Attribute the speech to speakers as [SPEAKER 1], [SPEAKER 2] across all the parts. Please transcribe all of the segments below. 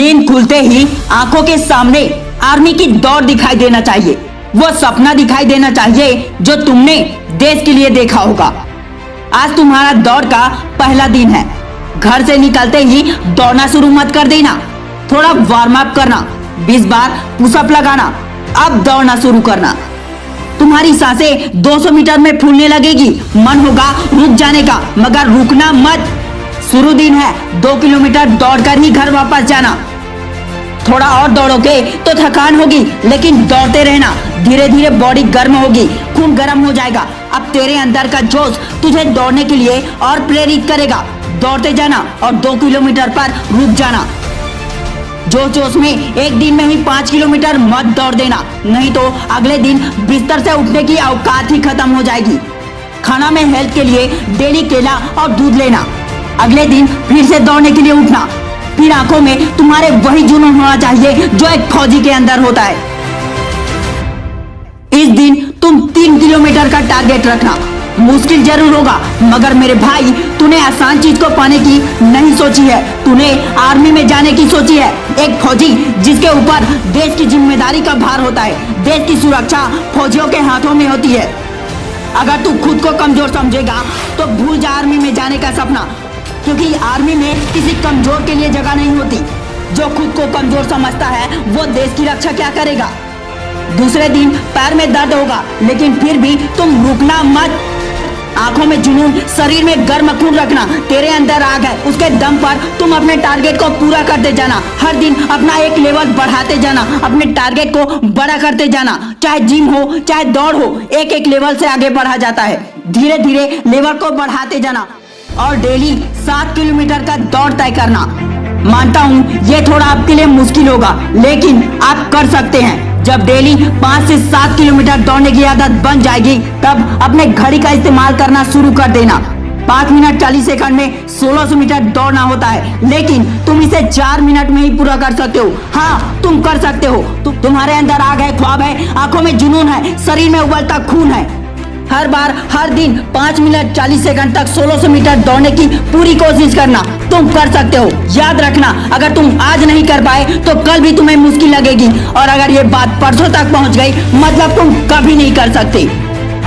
[SPEAKER 1] नींद खुलते ही आंखों के सामने आर्मी की दौड़ दिखाई देना चाहिए, वो सपना दिखाई देना चाहिए जो तुमने देश के लिए देखा होगा। आज तुम्हारा दौड़ का पहला दिन है। घर से निकलते ही दौड़ना शुरू मत कर देना, थोड़ा वार्म अप करना, 20 बार पुशअप लगाना, अब दौड़ना शुरू करना। तुम्हारी सांसें 200 मीटर में फूलने लगेगी, मन होगा रुक जाने का, मगर रुकना मत। शुरू दिन है, 2 किलोमीटर दौड़कर ही घर वापस जाना। थोड़ा और दौड़ोगे तो थकान होगी, लेकिन दौड़ते रहना, धीरे धीरे बॉडी गर्म होगी, खून गर्म हो जाएगा। अब तेरे अंदर का जोश तुझे दौड़ने के लिए और प्रेरित करेगा। दौड़ते जाना और 2 किलोमीटर पर रुक जाना। जोश में एक दिन में ही 5 किलोमीटर मत दौड़ देना, नहीं तो अगले दिन बिस्तर से उठने की औकात ही खत्म हो जाएगी। खाना में हेल्थ के लिए डेली केला और दूध लेना। अगले दिन फिर से दौड़ने के लिए उठना। फिर आंखों में तुम्हारे वही जुनून होना चाहिए जो एक फौजी के अंदर होता है। इस दिन तुम 3 किलोमीटर का टारगेट रखना। मुश्किल जरूर होगा, मगर मेरे भाई तूने आसान चीज को पाने की नहीं सोची है, तूने आर्मी में जाने की सोची है। एक फौजी जिसके ऊपर देश की जिम्मेदारी का भार होता है। देश की सुरक्षा फौजियों के हाथों में होती है। अगर तू खुद को कमजोर समझेगा तो भूल जा आर्मी में जाने का सपना, क्योंकि आर्मी में किसी कमजोर के लिए जगह नहीं होती। जो खुद को कमजोर समझता है वो देश की रक्षा क्या करेगा। दूसरे दिन पैर में दर्द होगा, लेकिन फिर भी तुम रुकना मत। आंखों में जुनून, शरीर में गर्म खून रखना। तेरे अंदर आग है, उसके दम पर तुम अपने टारगेट को पूरा करते जाना। हर दिन अपना एक लेवल बढ़ाते जाना, अपने टारगेट को बड़ा करते जाना। चाहे जिम हो चाहे दौड़ हो, एक एक लेवल से आगे बढ़ा जाता है। धीरे धीरे लेवल को बढ़ाते जाना और डेली 7 किलोमीटर का दौड़ तय करना। मानता हूँ ये थोड़ा आपके लिए मुश्किल होगा, लेकिन आप कर सकते हैं। जब डेली 5 से 7 किलोमीटर दौड़ने की आदत बन जाएगी, तब अपने घड़ी का इस्तेमाल करना शुरू कर देना। 5 मिनट 40 सेकंड में 1600 मीटर दौड़ना होता है, लेकिन तुम इसे 4 मिनट में ही पूरा कर सकते हो। हाँ, तुम कर सकते हो। तुम्हारे अंदर आग है, ख्वाब है, आंखों में जुनून है, शरीर में उबलता खून है। हर बार हर दिन 5 मिनट 40 सेकंड तक 1600 मीटर दौड़ने की पूरी कोशिश करना। तुम कर सकते हो। याद रखना, अगर तुम आज नहीं कर पाए तो कल भी तुम्हें मुश्किल लगेगी, और अगर ये बात परसों तक पहुंच गई, मतलब तुम कभी नहीं कर सकते।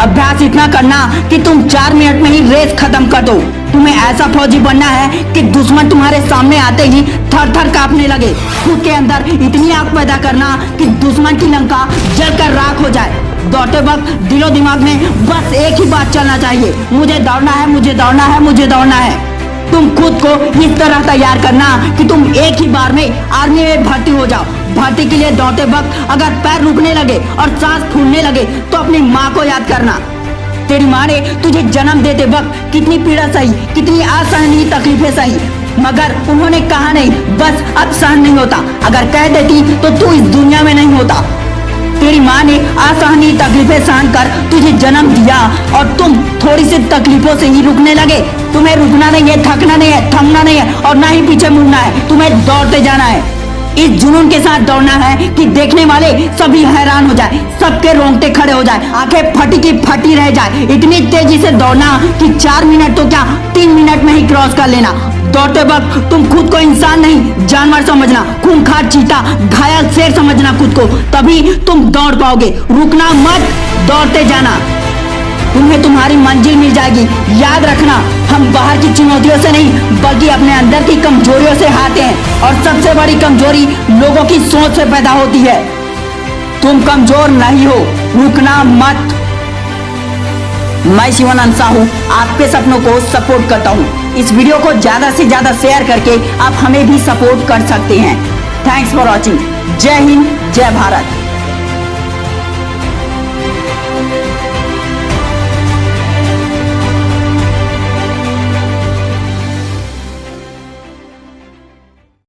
[SPEAKER 1] अभ्यास इतना करना कि तुम 4 मिनट में ही रेस खत्म कर दो। तुम्हें ऐसा फौजी बनना है कि दुश्मन तुम्हारे सामने आते ही थर थर कांपने लगे। खुद के अंदर इतनी आग पैदा करना कि दुश्मन की लंका जलकर राख हो जाए। दौड़ते वक्त दिलो दिमाग में बस एक ही बात चलना चाहिए, मुझे दौड़ना है, मुझे दौड़ना है, मुझे दौड़ना है। तुम खुद को इस तरह तैयार करना कि तुम एक ही बार में आर्मी में भर्ती हो जाओ। भर्ती के लिए दौड़ते वक्त अगर पैर रुकने लगे और सांस फूलने लगे तो अपनी माँ को याद करना। तेरी माँ ने तुझे जन्म देते वक्त कितनी पीड़ा सही, कितनी असहनीय तकलीफें सही, मगर उन्होंने कहा नहीं, बस अब सहन नहीं होता। अगर कह देती तो तू इस दुनिया में नहीं होता। तेरी माँ ने असहनीय तकलीफें सहन कर तुझे जन्म दिया, और तुम थोड़ी सी तकलीफों से ही रुकने लगे। तुम्हें रुकना नहीं है, थकना नहीं है, थमना नहीं है, और ना ही पीछे मुड़ना है। तुम्हें दौड़ते जाना है। इस जुनून के साथ दौड़ना है कि देखने वाले सभी हैरान हो जाए, सबके रोंगटे खड़े हो जाए, आंखें फटी की फटी रह जाए। इतनी तेजी से दौड़ना कि 4 मिनट तो क्या 3 मिनट में ही क्रॉस कर लेना। दौड़ते वक्त तुम खुद को इंसान नहीं जानवर समझना, खूंखार चीता, घायल शेर समझना खुद को, तभी तुम दौड़ पाओगे। रुकना मत, दौड़ते जाना। तुम्हें तुम्हारी मंजिल मिल जाएगी। याद रखना, हम बाहर की चुनौतियों से नहीं, बल्कि अपने अंदर की कमजोरियों से हारते हैं, और सबसे बड़ी कमजोरी लोगों की सोच से पैदा होती है। तुम कमजोर नहीं हो, रुकना मत। मैं शिवानंद साहू आपके सपनों को सपोर्ट करता हूँ। इस वीडियो को ज्यादा से ज्यादा शेयर करके आप हमें भी सपोर्ट कर सकते हैं। Thanks for watching. जय हिंद, जय भारत।